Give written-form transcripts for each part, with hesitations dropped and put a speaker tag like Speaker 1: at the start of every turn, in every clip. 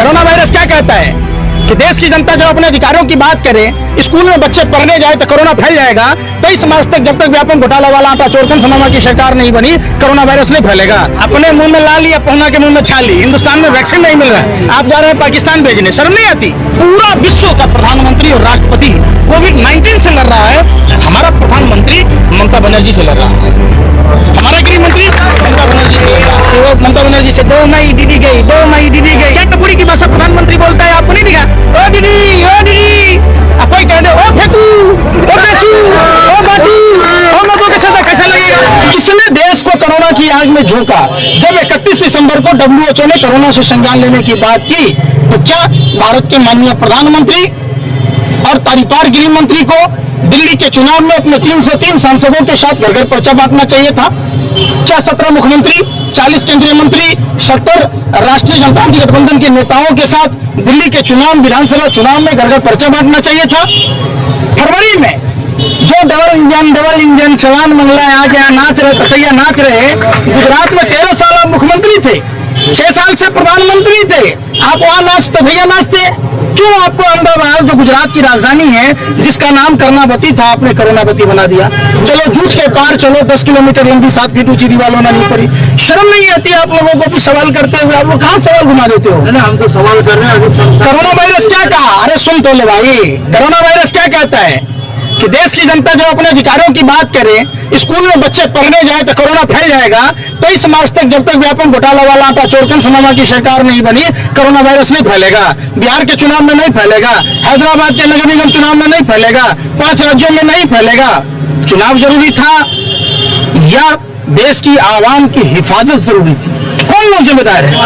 Speaker 1: Corona virus क्या कहता है कि देश की जनता जब अपने अधिकारों की बात करे, स्कूल में बच्चे पढ़ने जाए तो कोरोना फैल जाएगा। 23 मार्च तक जब तक व्यापम घोटाला वाला आटा चोरकन समामा की सरकार नहीं बनी, कोरोना वायरस नहीं फैलेगा। अपने मुंह में ला लिया, पहुना के मुंह में छाली। हिंदुस्तान में वैक्सीन नहीं मिल रहा, आप जा रहे हैं पाकिस्तान भेजने, शर्म नहीं आती? पूरा विश्व का प्रधानमंत्री और राष्ट्रपति कोविड-19 से लड़ रहा है, हमारा प्रधानमंत्री ममता बनर्जी से लड़ रहा है, हमारा गृह मंत्री ममता बनर्जी से लड़ रहा है। वो ममता बनर्जी से 2 मई दीदी गई, 2 मई दीदी गई, क्या टपुरी की भाषा प्रधानमंत्री बोलता है, आपको नहीं दिखा? ओ दीदी, ओ दीदी, आप कोई कह दे ओ फेंकू, ओ बेचू, ओ बाटू, ओ लोगों के साथ कैसा लगेगा? किसने देश को कोरोना की आग में झोंका? जब 31 दिसंबर को WHO ने कोरोना से संज्ञान लेने की बात की, तो क्या भारत के माननीय प्रधानमंत्री और तारीपार गृह मंत्री को दिल्ली के चुनाव में अपने 303 सांसदों के साथ घर घर पर्चा बांटना चाहिए था? क्या 17 मुख्यमंत्री, 40 केंद्रीय मंत्री, 70 राष्ट्रीय जनता पार्टी गठबंधन के नेताओं के साथ दिल्ली के चुनाव, विधानसभा चुनाव में घर घर पर्चा बांटना चाहिए था? फरवरी में जो डबल इंजन चवान मंगला आ गया, नाच रहे, ततैया नाच रहे। गुजरात में 13 साल आप मुख्यमंत्री थे, 6 साल से प्रधानमंत्री थे, आप वहां नाच ततैया नाचते। क्यों आपको अहमदाबाद, जो गुजरात की राजधानी है, जिसका नाम कर्णावती था, आपने करोनावती बना दिया? चलो झूठ के पार चलो, 10 किलोमीटर लंबी 7 फीट ऊंची दीवार बनानी पड़ी। शर्म नहीं आती आप लोगों को भी सवाल करते हुए? आप लोग कहाँ सवाल घुमा देते हो?
Speaker 2: हम तो सवाल कर रहे हैं।
Speaker 1: कोरोना वायरस क्या कहा? अरे सुन तो ले भाई, कोरोना वायरस क्या कहता है कि देश की जनता जब अपने अधिकारों की बात करे, स्कूल में बच्चे पढ़ने जाए तो कोरोना फैल जाएगा। 23 मार्च तक जब तक व्यापम घोटाला वाला आटा चोरकन समामा की सरकार नहीं बनी, कोरोना वायरस नहीं फैलेगा। बिहार के चुनाव में नहीं फैलेगा, हैदराबाद के नगर निगम चुनाव में नहीं फैलेगा, 5 राज्यों में नहीं फैलेगा। चुनाव जरूरी था या देश की आवाम की हिफाजत जरूरी थी? कौन लोग जिम्मेदार है? आप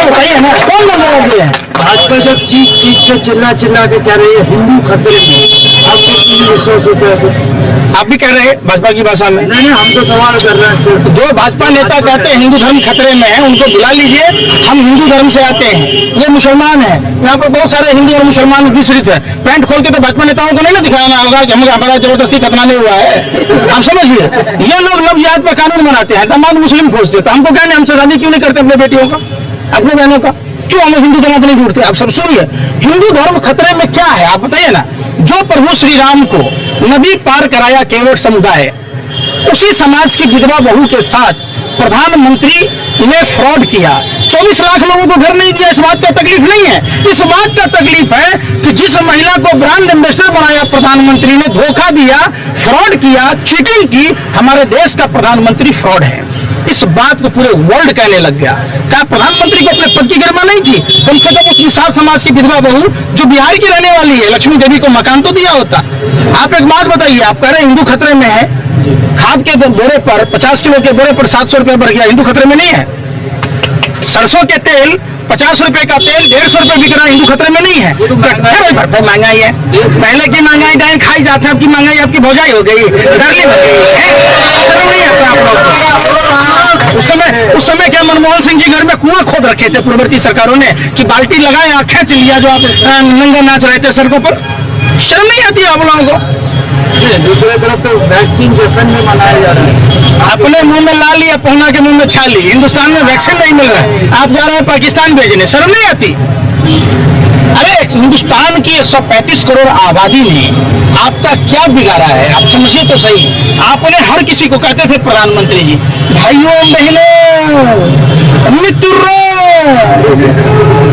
Speaker 1: बताइए ना, कौन लोग जवाब हैं?
Speaker 2: भाजपा जब चीख के चिल्ला के कह रही है हिंदू खतरे में, आपको क्यों विश्वास होता है?
Speaker 1: आप भी कह रहे हैं भाजपा की भाषा में?
Speaker 2: नहीं, हम तो सवाल कर रहे हैं सिर्फ।
Speaker 1: जो भाजपा नेता कहते हैं हिंदू धर्म खतरे में है, उनको बुला लीजिए। हम हिंदू धर्म से आते हैं, ये मुसलमान है, यहाँ पर बहुत सारे हिंदू और मुसलमान मिश्रित है। पैंट खोल के तो भाजपा नेताओं को नहीं ना दिखाना होगा कि हमारा जबरदस्ती खतना नहीं हुआ है। आप समझिए, ये लोग लव जिहाद पर कानून बनाते हैं, तमाम मुस्लिम खोजते, तो हमको कहने हमसे शादी क्यों नहीं करते अपने बेटियों का, अपने बहनों का? क्यों हम हिंदू जमात नहीं ढूंढते? आप सब सुनिए, हिंदू धर्म खतरे में क्या है आप बताइए ना। जो प्रभु श्री राम को नदी पार कराया केवट समुदाय, उसी समाज की विधवा बहू के साथ प्रधानमंत्री ने फ्रॉड किया। 24 लाख लोगों को घर नहीं दिया। इस बात का तकलीफ नहीं है, इस बात का तकलीफ है कि जिस महिला को ब्रांड एम्बेसडर बनाया प्रधानमंत्री ने, धोखा दिया, फ्रॉड किया, चीटिंग की, हमारे देश का प्रधानमंत्री फ्रॉड है। इस बात को पूरे वर्ल्ड कहने लग गया। क्या प्रधानमंत्री को अपने पद की गरिमा नहीं थी? कम से कम उसकी सात समाज की विधवा बहू जो बिहार की रहने वाली है, लक्ष्मी देवी को मकान तो दिया होता। आप एक बात बताइए, आप कह रहे हैं हिंदू खतरे में है, खाद के बोरे पर 50 किलो के बोरे पर 700 रुपए बढ़ गया, हिंदू खतरे में नहीं है? सरसों के तेल 50 रुपए का तेल 150 रुपए बिक रहा है, हिंदू खतरे में नहीं है? महंगाई है, पहले की महंगाई डाइन खाई जाते हैं, आपकी महंगाई आपकी भौजाई हो गई, डरली हो गई। शर्म नहीं आता आप लोग? उस समय क्या मनमोहन सिंह जी घर में कुआं खोद रखे थे पूर्ववर्ती सरकारों ने कि बाल्टी लगाए आंखें खींच लिया जो आप नंगा नाच रहे थे सड़कों पर? शर्म नहीं आती आप लोगों को?
Speaker 2: दूसरी तरफ तो वैक्सीन जश्न में मनाया जा रहा है,
Speaker 1: अपने मुंह में ला लिया, पहुना के मुंह में छाली। हिंदुस्तान में वैक्सीन नहीं मिल रहा है, आप जा रहे हैं पाकिस्तान भेजने, शर्म नहीं आती? अरे हिंदुस्तान की 135 करोड़ आबादी ने आपका क्या बिगाड़ा है? आप समझिए तो सही। आपने हर किसी को कहते थे प्रधानमंत्री जी, भाइयों बहनों मित्रों,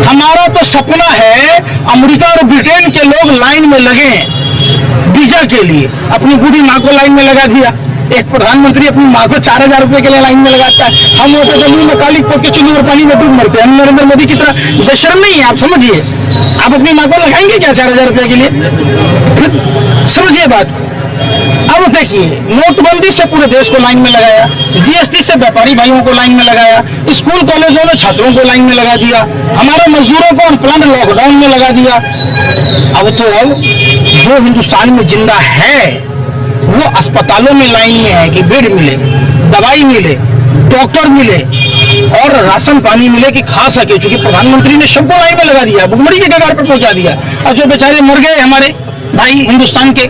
Speaker 1: हमारा तो सपना है अमेरिका और ब्रिटेन के लोग लाइन में लगे वीजा के लिए। अपनी बूढ़ी माँ को लाइन में लगा दिया। एक प्रधानमंत्री अपनी माँ को 4000 रुपए के लिए लाइन में लगाता है। हम होते तो मुंह में काली पोत के चुनी और पानी में डूब मरते हैं। हम नरेंद्र मोदी की तरह बेशर्म नहीं है, आप समझिए। आप अपनी माँ को लगाएंगे क्या 4000 रुपए के लिए? फिर समझिए बात को। अब देखिए, नोटबंदी से पूरे देश को लाइन में लगाया, जीएसटी से व्यापारी भाइयों को लाइन में लगाया, स्कूल कॉलेजों में छात्रों को लाइन में लगा दिया, हमारे मजदूरों को अनप्लॉयड लॉकडाउन में लगा दिया। अब जो हिंदुस्तान में जिंदा है वो अस्पतालों में लाइन में है कि बेड मिले, दवाई मिले, डॉक्टर मिले और राशन पानी मिले कि खा सके। क्योंकि प्रधानमंत्री ने सबको लाइन में लगा दिया, भुखमरी के कगार पर पहुंचा दिया। और जो बेचारे मर गए हमारे भाई हिंदुस्तान के,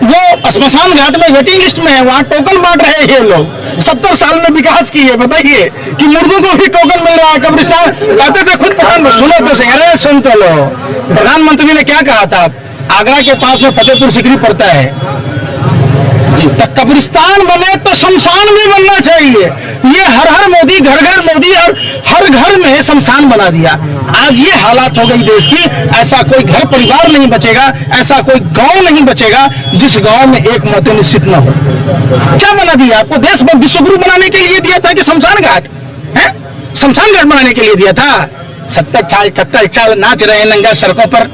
Speaker 1: वो श्मशान घाट में वेटिंग लिस्ट में है, वहां टोकन बांट रहे हैं ये लोग। 70 साल में विकास की है, बताइए कि मुर्दों को भी टोकन मिल रहा है, कब्रिस्तान कहते थे खुद प्रधान, सुनो तो सही, अरे सुन तो लो, प्रधानमंत्री ने क्या कहा था, आगरा के पास में फतेहपुर सिकरी पड़ता है, तो कब्रिस्तान बने तो शमशान भी बनना चाहिए। ये हर हर मोदी, घर घर मोदी, और हर घर में शमशान बना दिया। आज ये हालात हो गई देश की, ऐसा कोई घर परिवार नहीं बचेगा, ऐसा कोई गांव नहीं बचेगा जिस गांव में एक मत निश्चित न हो। क्या बना दिया आपको? देश में विश्वगुरु बनाने के लिए दिया था कि शमशान घाट है? शमशान घाट बनाने के लिए दिया था। 70 साल नाच रहे हैं नंगा सड़कों पर।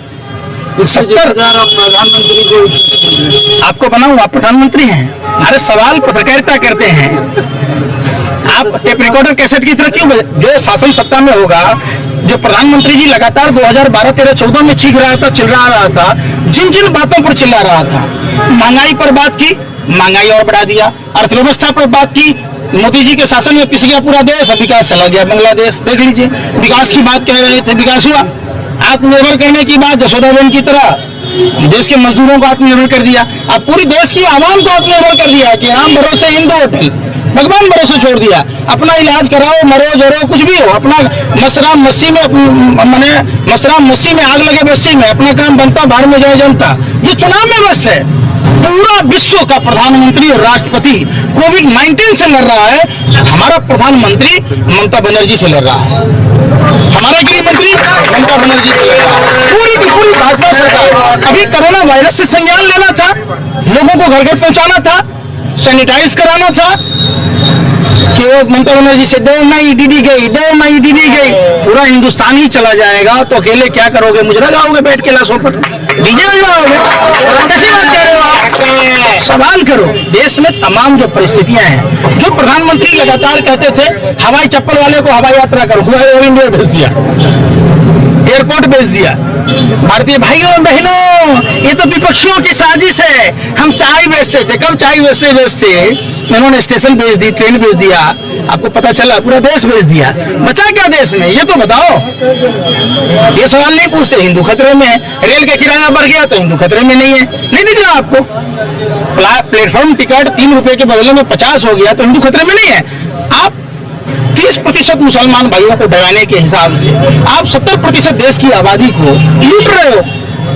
Speaker 1: 70
Speaker 2: प्रधानमंत्री को
Speaker 1: आपको बनाऊं, आप प्रधानमंत्री हैं? अरे सवाल पत्रकारिता करते हैं आप, टेप रिकॉर्डर कैसेट की तरह क्यों? जो शासन सत्ता में होगा, जो प्रधानमंत्री जी लगातार 2012, 13, 14 में चीख रहा था, चिल्ला रहा था, जिन जिन बातों पर चिल्ला रहा था, महंगाई पर बात की, महंगाई और बढ़ा दिया, अर्थव्यवस्था पर बात की, मोदी जी के शासन में पिस गया पूरा देश, विकास चला गया बांग्लादेश। देख लीजिए, विकास की बात कह रहे थे, विकास हुआ। आत्मनिर्भर करने की बात जसोदाबेन की तरह देश के मजदूरों को आत्मनिर्भर कर दिया, अब पूरी देश की आवाम को आत्मनिर्भर कर दिया कि राम भरोसे हिंदू होटल, भगवान भरोसे छोड़ दिया। अपना इलाज कराओ, मरो जरो, कुछ भी हो, अपना मसराम मस्सी में आग लगे बस्ती में, अपना काम बनता, बाहर में जाए जनता। ये चुनाव में बस है। पूरा विश्व का प्रधानमंत्री और राष्ट्रपति कोविड-19 से लड़ रहा है, हमारा प्रधानमंत्री ममता बनर्जी से लड़ रहा है, हमारा गृह मंत्री ममता बनर्जी से लड़ रहा है, पूरी की पूरी भाजपा सरकार। अभी कोरोना वायरस से संज्ञान लेना था, लोगों को घर घर पहुंचाना था, सैनिटाइज कराना था, कि वो ममता बनर्जी से 2 मई दीदी गई, 2 मई दीदी गई, पूरा हिंदुस्तान ही चला जाएगा तो अकेले क्या करोगे? मुजरा गाओगे बैठ के लाशों पर, डीजे बजवाओगे? कैसी बात कह रहे हो आप? सवाल करो। देश में तमाम जो परिस्थितियां हैं, जो प्रधानमंत्री लगातार कहते थे हवाई चप्पल वाले को हवाई यात्रा करो, एयर इंडिया भेज दिया, एयरपोर्ट भेज दिया। भारतीय भाइयों बहनों, ये तो विपक्षियों की साजिश है। हम चाय बेचते थे, कब चाय बेचते उन्होंने स्टेशन भेज दी, ट्रेन भेज दिया, आपको पता चला पूरा देश भेज दिया। बचा क्या देश में, ये तो बताओ। ये सवाल नहीं पूछते, हिंदू खतरे में है। रेल का किराया बढ़ गया तो हिंदू खतरे में नहीं है, नहीं दिख रहा आपको? प्लेटफॉर्म टिकट 3 रुपए के बदले में 50 हो गया तो हिंदू खतरे में नहीं है। आप 30% मुसलमान भाइयों को डराने के हिसाब से आप 70% देश की आबादी को लूट रहे हो।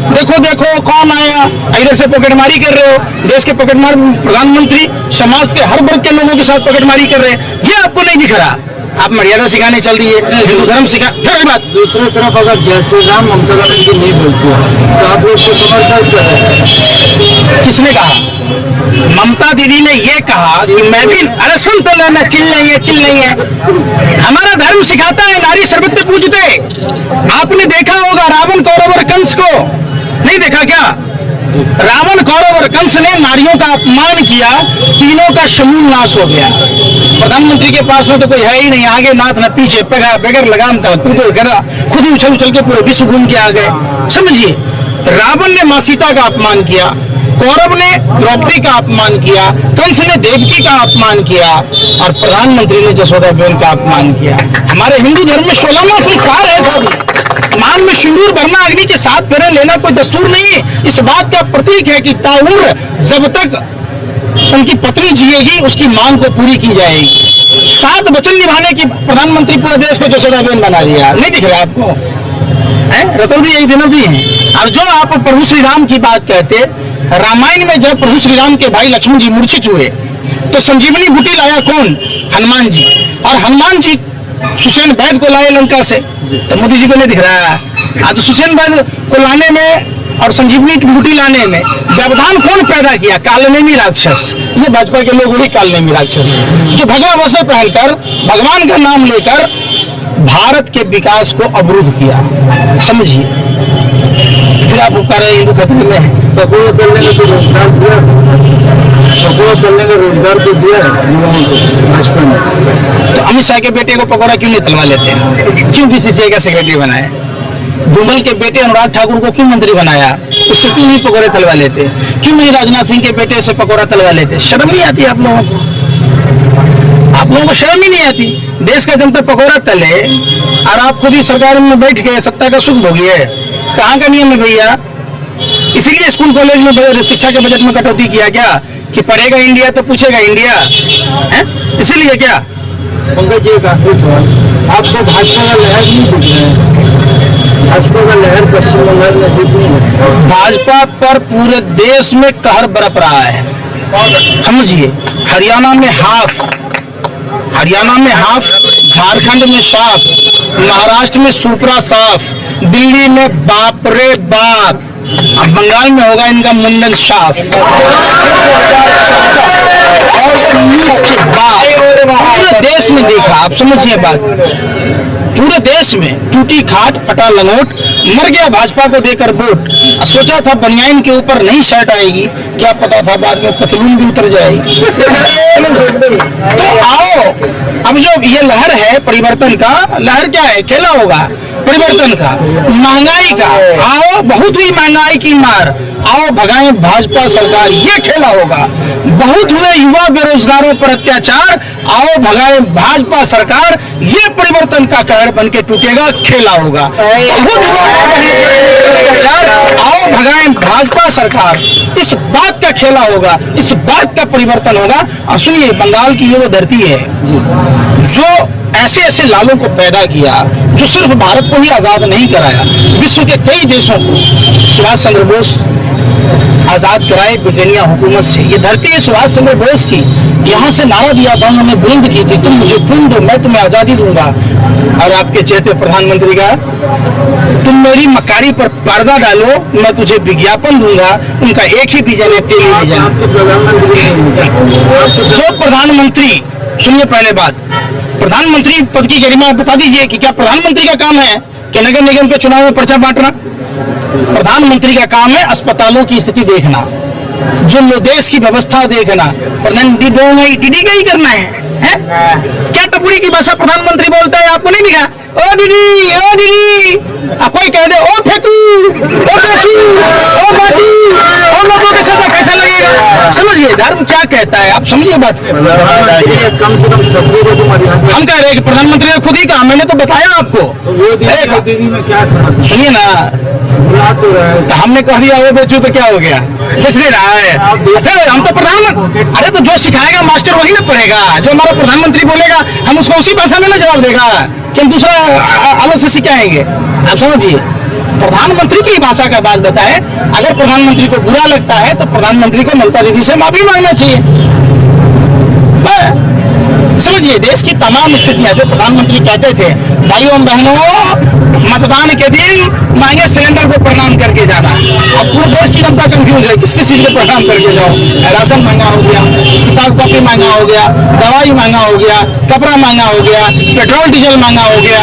Speaker 1: देखो देखो कौन आया, इधर से पॉकेटमारी कर रहे हो, देश के पॉकेटमार प्रधानमंत्री समाज के हर वर्ग के लोगों के साथ पॉकेटमारी कर रहे हैं, ये आपको नहीं दिख रहा। आप मर्यादा सिखाने चल दिए, हिंदू धर्म सिखा। फिर बात
Speaker 2: दूसरी तरफ अगर जैसे राम ममता बनर्जी नहीं बोलती है तो आप लोग को समर्थन कर रहे हैं।
Speaker 1: किसने कहा? ममता दीदी ने ये कहा कि मैं भी, अरे सुन तो लेना, चिल नहीं है। हमारा धर्म सिखाता है नारी सर्वत्र पूजते। आपने देखा होगा रावण, कौरव और कंस को, नहीं देखा क्या? रावण, कौरव और कंस ने नारियों का अपमान किया, तीनों का समूल नाश हो गया। प्रधानमंत्री के पास में तो कोई है ही नहीं, आगे नाथ न पीछे, बगैर लगाम का कूदे गधा, खुद ही उछल के पूरे विश्व घूम के आ गए। समझिए, रावण ने मां सीता का अपमान किया, कौरव ने द्रौपदी का अपमान किया, कंस ने देवकी का अपमान किया, और प्रधानमंत्री ने जसोदाबेन का अपमान किया। हमारे हिंदू धर्म में 16वां संस्कार है शादी, मान में सिंदूर भरना, अग्नि के 7 फेरे लेना कोई दस्तूर नहीं है। इस बात का प्रतीक है कि ताऊर जब तक उनकी पत्नी जिएगी उसकी मांग को पूरी की जाएगी। 7 वचन निभाने की प्रधानमंत्री पूरे देश को जसोदाबेन बना दिया, नहीं दिख रहा आपको? रतौदी यही दिनोदी है। और जो आप प्रभु श्री राम की बात कहते, रामायण में जब प्रभु श्री राम के भाई लक्ष्मण जी मूर्छित हुए तो संजीवनी बूटी लाया कौन? हनुमान जी। और हनुमान जी सुसेन वैद्य को लाए लंका से, तो मोदी जी को नहीं दिख रहा है। आज सुसेन वैद्य को लाने में और संजीवनी बूटी लाने में व्यवधान कौन पैदा किया? कालनेमी राक्षस। ये भाजपा के लोग वही कालनेमी राक्षस जो भगवा वस्त्र पहनकर भगवान का नाम लेकर भारत के विकास को अवरुद्ध किया। समझिए, फिर आप कह रहे हिंदू खतरे में है।
Speaker 2: पकौड़ा तलने का तो रोजगार दिया, पकौड़ा तलने का रोजगार तो दिया युवाओं को भाजपा ने।
Speaker 1: तो अमित शाह के बेटे को पकौड़ा क्यों नहीं तलवा लेते हैं? क्यों बीसीसीआई का सेक्रेटरी बनाया? धूमल के बेटे अनुराग ठाकुर को क्यों मंत्री बनाया? उससे क्यों नहीं पकौड़े तलवा लेते? क्यों नहीं राजनाथ सिंह के बेटे से पकौड़ा तलवा लेते? शर्म नहीं आती आप लोगों को? आप लोगों को शर्म ही नहीं आती? देश का जनता पकौड़ा तले और आप खुद ही सरकार में बैठ गए, सत्ता का सुख भोगिए। कहाँ का नियम है भैया? इसीलिए स्कूल कॉलेज में शिक्षा के बजट में कटौती किया क्या कि पढ़ेगा इंडिया तो पूछेगा इंडिया है, इसीलिए क्या।
Speaker 2: पंकज जी एक आखिरी सवाल, आपको भाजपा का लहर नहीं दिख रहा है? भाजपा का लहर पश्चिम बंगाल में दिख नहीं है।
Speaker 1: भाजपा पर पूरे देश में कहर बरप रहा है, समझिए। हरियाणा में हाफ, झारखंड में साफ, महाराष्ट्र में सुपरा साफ, दिल्ली में बाप रे बाप, अब बंगाल में होगा इनका मुंडन साफ। और 19 के बाद पूरे देश में देखा, आप समझिए बात, पूरे देश में टूटी खाट फटा लंगोट, मर गया भाजपा को देकर वोट। सोचा था बनियाइन के ऊपर नहीं शर्ट आएगी, क्या पता था बाद में पतलून भी उतर जाएगी। तो आओ, अब जो ये लहर है परिवर्तन का, लहर क्या है, खेला होगा परिवर्तन का, महंगाई का। आओ, बहुत हुई महंगाई की मार, आओ भगाएं भाजपा सरकार, ये खेला होगा। बहुत हुए युवा बेरोजगारों पर अत्याचार, आओ भगाएं भाजपा सरकार, ये परिवर्तन का कहर बन के टूटेगा, खेला होगा। बहुत हुआ अत्याचार, आओ भगाएं भाजपा सरकार, इस बात का खेला होगा, इस बात का परिवर्तन होगा। और सुनिए, बंगाल की ये वो धरती है जो ऐसे ऐसे लालों को पैदा किया, जो सिर्फ भारत को ही आजाद नहीं कराया, विश्व के कई देशों को सुभाष चंद्र बोस आजाद कराए ब्रिटेनिया हुकूमत से। ये धरती है सुभाष चंद्र बोस की, यहाँ से नारा दिया था उन्होंने, बुलंद की थी, तुम मुझे खून दो मैं तुम्हें आजादी दूंगा। और आपके चेते प्रधानमंत्री का, तुम मेरी मकारी पर पर्दा डालो मैं तुझे विज्ञापन दूंगा। उनका एक ही विजन है, टेलीविजन। जो प्रधानमंत्री, सुनिए पहले बात, प्रधानमंत्री पद की गरिमा बता दीजिए कि क्या प्रधानमंत्री का काम है कि नगर निगम के चुनाव में पर्चा बांटना? प्रधानमंत्री का काम है अस्पतालों की स्थिति देखना, जो देश की व्यवस्था देखना। प्रधानमंत्री का ही करना है? क्या टपुरी की भाषा प्रधानमंत्री बोलता है, आपको नहीं दिखा? ओ दीदी, ओ दीदी, कोई कह दे ओ फेंकू, ओ बेचू, ओ बाटी, ओ लोगों के साथ कैसा लगेगा? समझिए धर्म क्या कहता है, आप समझिए बात।
Speaker 2: कम से कम सब्जी को तुम्हारी,
Speaker 1: हम कह रहे हैं कि प्रधानमंत्री ने खुद ही कहा, मैंने तो बताया आपको।
Speaker 2: वो दीदी में क्या
Speaker 1: सुनिए ना,
Speaker 2: तो
Speaker 1: तो हमने कह दिया वो बेचू तो क्या हो गया, कुछ नहीं रहा है। हम तो प्रधानमंत्री, अरे तो जो सिखाएगा मास्टर वही ना पढ़ेगा, जो हमारा प्रधानमंत्री बोलेगा हम उसको उसी भाषा में ना जवाब देगा कि हम दूसरा अलग से सिखाएंगे। आप समझिए, प्रधानमंत्री की भाषा का बात बताए। अगर प्रधानमंत्री को बुरा लगता है तो प्रधानमंत्री को ममता दीदी से माफी मांगना चाहिए। समझिए, देश की तमाम स्थितियां जो प्रधानमंत्री कहते थे, भाइयों बहनों मतदान के दिन महंगे सिलेंडर को प्रणाम करके जाना, अब पूरे देश की जनता कंफ्यूज है, किस किस चीज को प्रणाम करके जाओ। राशन महंगा हो गया, किताब कॉपी महंगा हो गया, दवाई महंगा हो गया, कपड़ा महंगा हो गया, पेट्रोल डीजल महंगा हो गया।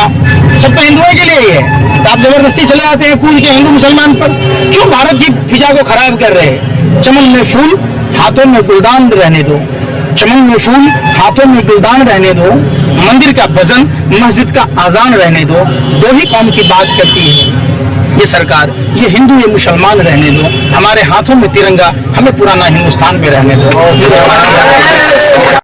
Speaker 1: सब तो हिंदुओं के लिए ही है, तो आप जबरदस्ती चले आते हैं कूद के हिंदू मुसलमान पर। क्यों भारत की फिजा को खराब कर रहे हैं? चमन में फूल हाथों में गुलदान रहने दो, चमन में फूल हाथों में गुलदान रहने दो, मंदिर का भजन मस्जिद का आजान रहने दो। दो ही कौम की बात करती है ये सरकार, ये हिंदू ये मुसलमान रहने दो, हमारे हाथों में तिरंगा, हमें पुराना हिंदुस्तान में रहने दो।